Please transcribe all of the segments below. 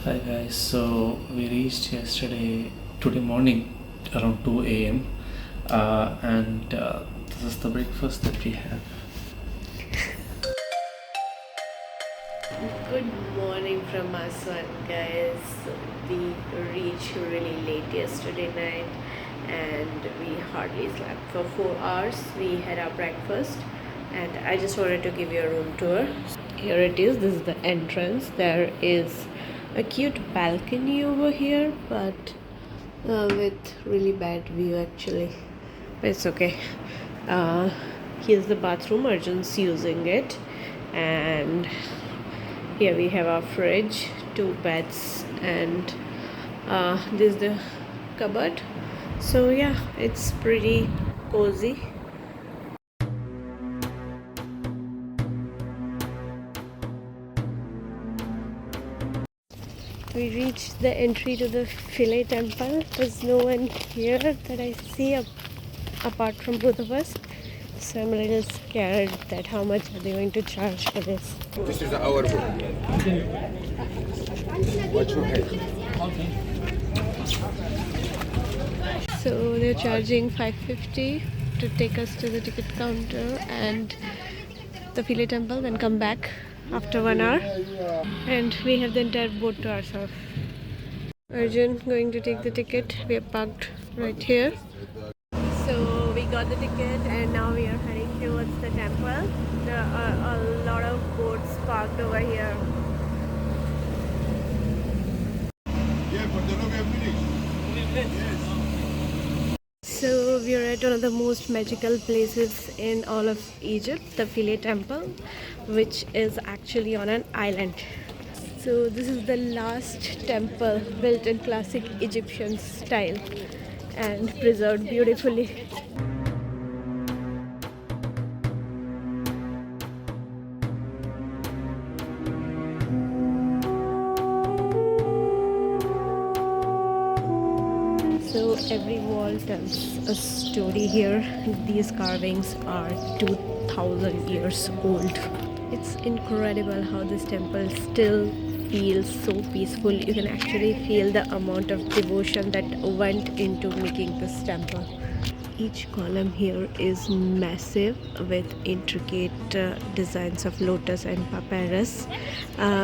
Hi guys, so we reached today morning around 2 a.m. And this is the breakfast that we have. Good morning from us one, guys. We reached really late yesterday night and we hardly slept for 4 hours. We had our breakfast and I just wanted to give you a room tour. Here it is. This is the entrance. There is a cute balcony over here, but with really bad view actually. But it's okay. Uh, Here's the bathroom. Arjun's using it, and here we have our fridge, two beds, and this is the cupboard. So yeah, it's pretty cozy. We reached the entry to the Philae temple. There's no one here that I see apart from both of us. So I'm a little scared that how much are they going to charge for this. This is our book. Watch your head. So they're charging 550 to take us to the ticket counter and the Philae temple, then come back after 1 hour. And we have the entire boat to ourselves. Arjun going to take the ticket. We are parked right here. So we got the ticket and now we are heading towards the temple. There are a lot of boats parked over here. Yeah, but the we have finished. So we are at one of the most magical places in all of Egypt, the Philae temple, which is actually on an island. So this is the last temple built in classic Egyptian style and preserved beautifully. So every wall tells a story here. These carvings are 2000 years old. It's incredible how this temple still feels so peaceful. You can actually feel the amount of devotion that went into making this temple. Each column here is massive with intricate designs of lotus and papyrus,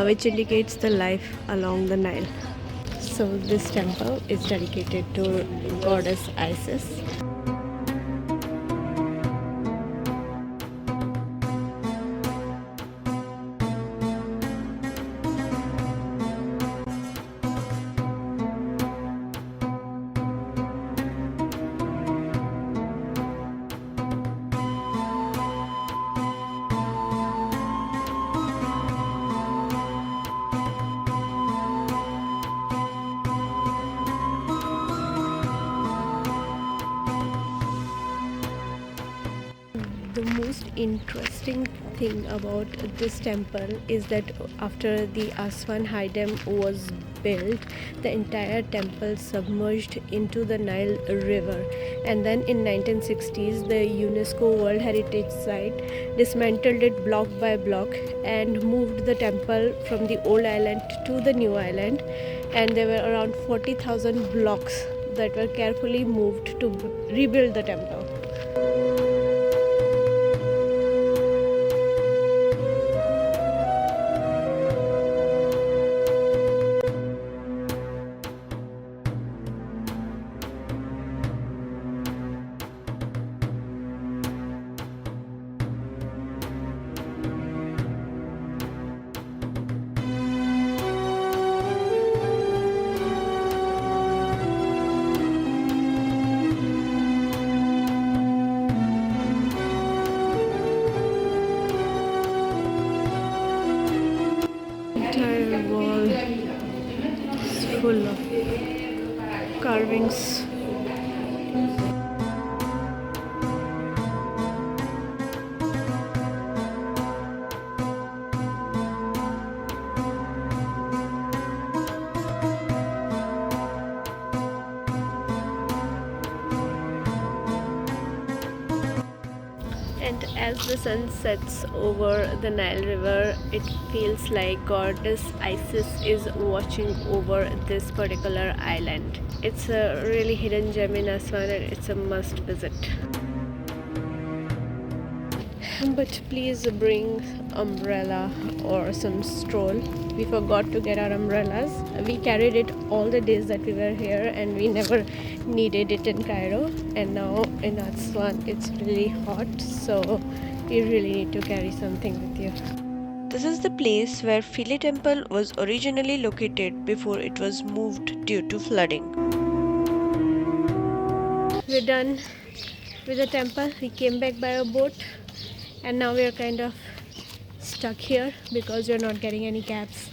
which indicates the life along the Nile. So this temple is dedicated to goddess Isis. The most interesting thing about this temple is that after the Aswan High Dam was built, the entire temple submerged into the Nile River, and then in 1960s the UNESCO World Heritage Site dismantled it block by block and moved the temple from the old island to the new island, and there were around 40,000 blocks that were carefully moved to rebuild the temple. Entire wall is full of carvings. And as the sun sets over the Nile River, it feels like goddess Isis is watching over this particular island. It's a really hidden gem in Aswan and it's a must visit. But please bring umbrella or some stroll. We forgot to get our umbrellas. We carried it all the days that we were here and we never needed it in Cairo. And now in Aswan it's really hot, so you really need to carry something with you. This is the place where Philae temple was originally located before it was moved due to flooding. We're done with the temple. We came back by a boat and now we're kind of stuck here because we're not getting any cabs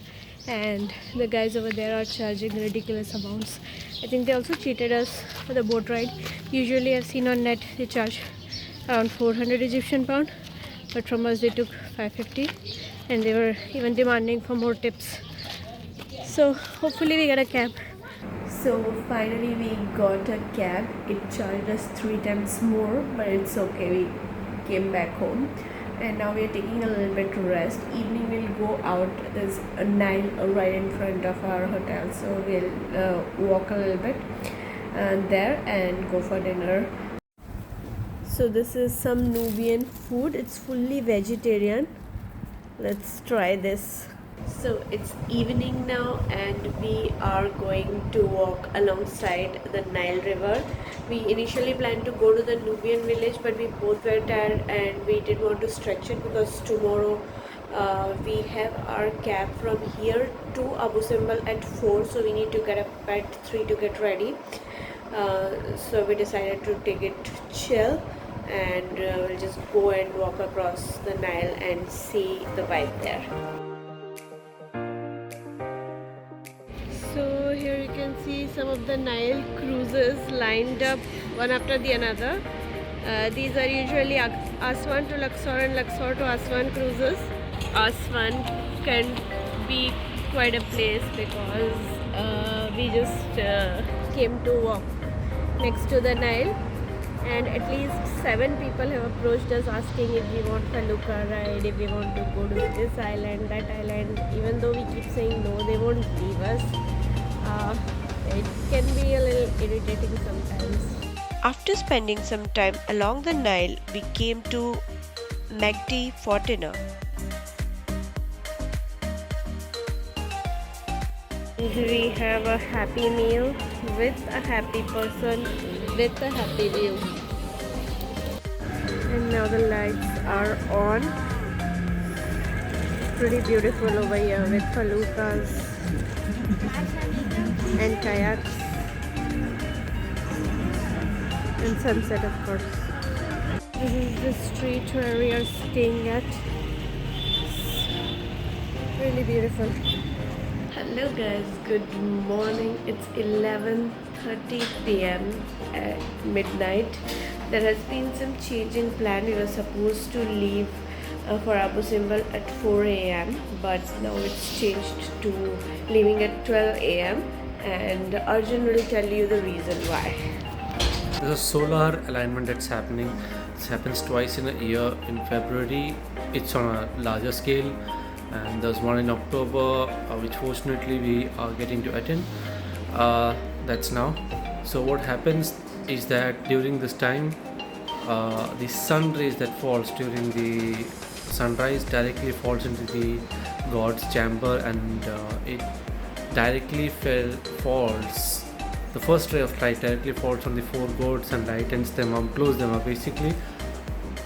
and the guys over there are charging ridiculous amounts. I think they also cheated us for the boat ride. Usually I've seen on net they charge around 400 Egyptian pound, but from us they took 550 and they were even demanding for more tips. So hopefully we get a cab. So finally we got a cab. It charged us 3 times more, but it's okay. We came back home and now we're taking a little bit to rest. Evening we'll go out. There's a Nile right in front of our hotel, so we'll walk a little bit there and go for dinner. So this is some Nubian food. It's fully vegetarian. Let's try this. So it's evening now and we are going to walk alongside the Nile River. We initially planned to go to the Nubian village, but we both were tired and we didn't want to stretch it because tomorrow we have our cab from here to Abu Simbel at 4, so we need to get up at 3 to get ready. So we decided to take it chill and we'll just go and walk across the Nile and see the vibe there. So here you can see some of the Nile cruises lined up one after the another. These are usually Aswan to Luxor and Luxor to Aswan cruises. Aswan can be quite a place because we just came to walk next to the Nile and at least 7 people have approached us asking if we want Felucca ride, if we want to go to this island, that island. Even though we keep saying no, they won't leave us. It can be a little irritating sometimes. After spending some time along the Nile, we came to Magdi for dinner. We have a happy meal with a happy person with a happy view. And now the lights are on. Pretty beautiful over here with feluccas and kayaks and sunset, of course. This is the street where we are staying at. Really beautiful. Hello guys, good morning. It's 11:30 p.m. at midnight. There has been some change in plan. We were supposed to leave for Abu Simbel at 4 a.m. but now it's changed to leaving at 12 a.m. and Arjun will tell you the reason why. There's a solar alignment that's happening. This happens twice in a year. In February, it's on a larger scale, and there's one in October, which fortunately we are getting to attend. That's now. So what happens is that during this time, the sun rays that falls during the sunrise directly falls into the god's chamber, and it directly falls. The first ray of light directly falls on the 4 gods and lightens them up, blows them up basically.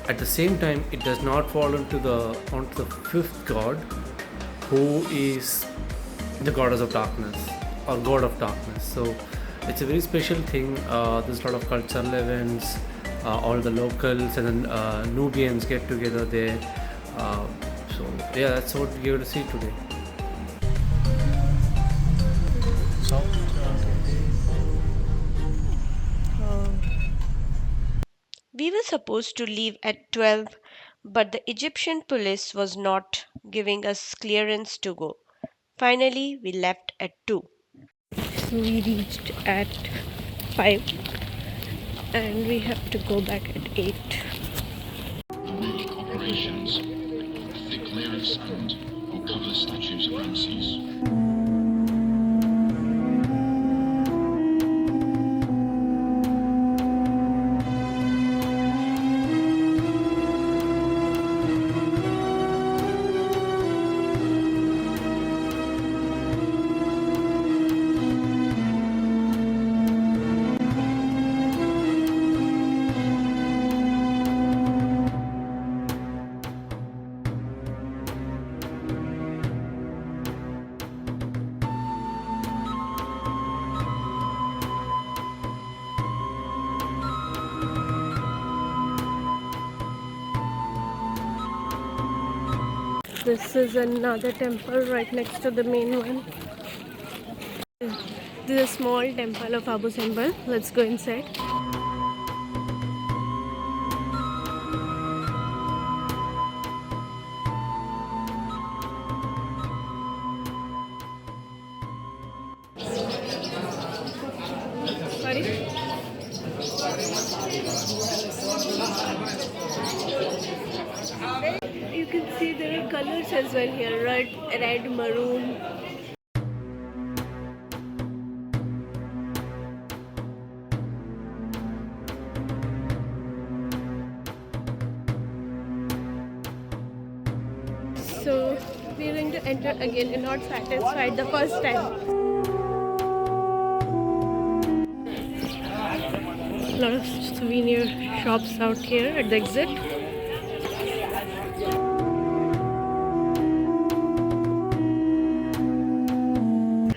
At the same time, it does not fall onto the 5th god, who is the goddess of darkness or god of darkness. So it's a very special thing. There's a lot of cultural events. All the locals and then Nubians get together there. So yeah, that's what we're going to see today. We were supposed to leave at 12, but the Egyptian police was not giving us clearance to go. Finally, we left at 2. So we reached at 5 and we have to go back at 8. This is another temple right next to the main one. This is a small temple of Abu Simbel. Let's go inside. Sorry? You can see there are colors as well here, red, maroon. So we're going to enter again and not satisfied the first time. A lot of souvenir shops out here at the exit.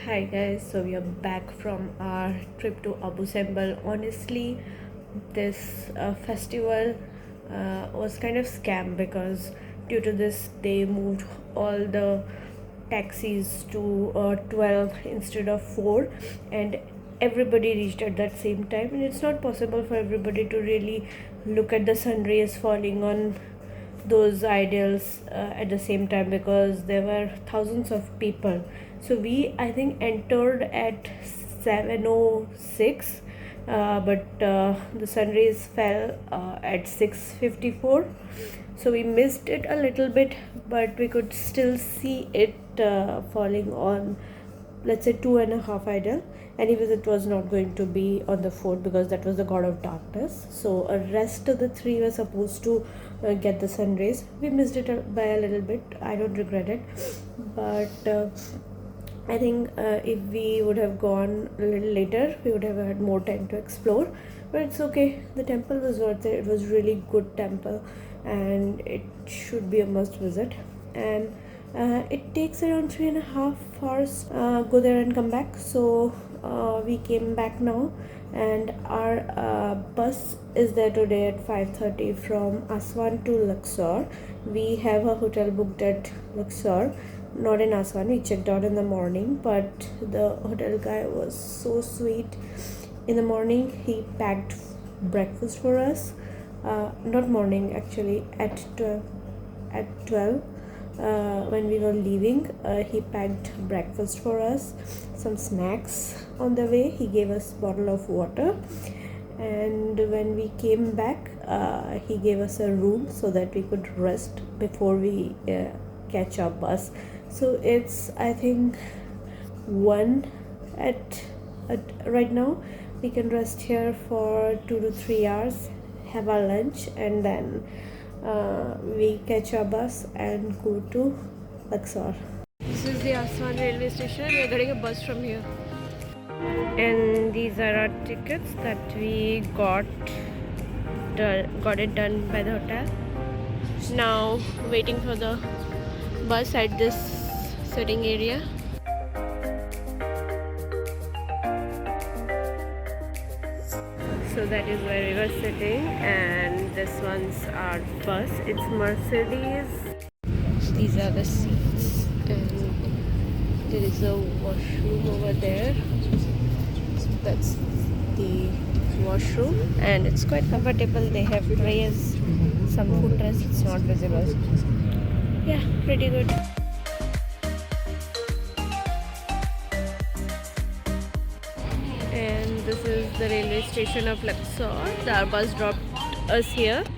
Hi guys, so we are back from our trip to Abu Simbel. Honestly, this festival was kind of scam because due to this they moved all the taxis to 12 instead of 4, and everybody reached at that same time, and it's not possible for everybody to really look at the sun rays falling on those ideals at the same time because there were thousands of people. So we, I think, entered at 7:06, but the sun rays fell at 6:54, so we missed it a little bit, but we could still see it falling on, let's say, 2.5 idol. Anyways, it was not going to be on the fourth because that was the god of darkness. So a rest of the three were supposed to get the sun rays. We missed it by a little bit. I don't regret it, but I think if we would have gone a little later, we would have had more time to explore. But it's okay. The temple was worth it. It was really good temple, and it should be a must visit. And it takes around 3.5 hours go there and come back. So we came back now, and our bus is there today at 5:30 from Aswan to Luxor. We have a hotel booked at Luxor, not in Aswan. We checked out in the morning, but the hotel guy was so sweet. In the morning he packed breakfast for us, not morning actually, at 12 when we were leaving. He packed breakfast for us, some snacks on the way. He gave us a bottle of water, and when we came back he gave us a room so that we could rest before we catch our bus. So it's, I think, 1 at right now. We can rest here for 2 to 3 hours, have our lunch, and then we catch our bus and go to Luxor. This is the Aswan railway station. We are getting a bus from here. And these are our tickets that we got it done by the hotel. Now waiting for the bus at this sitting area. So that is where we were sitting, and this one's our bus. It's Mercedes. These are the seats, and there is a washroom over there. That's the washroom, and it's quite comfortable. They have trays, some footrest. It's not visible. Yeah, pretty good. And this is the railway station of Luxor. Our bus dropped us here.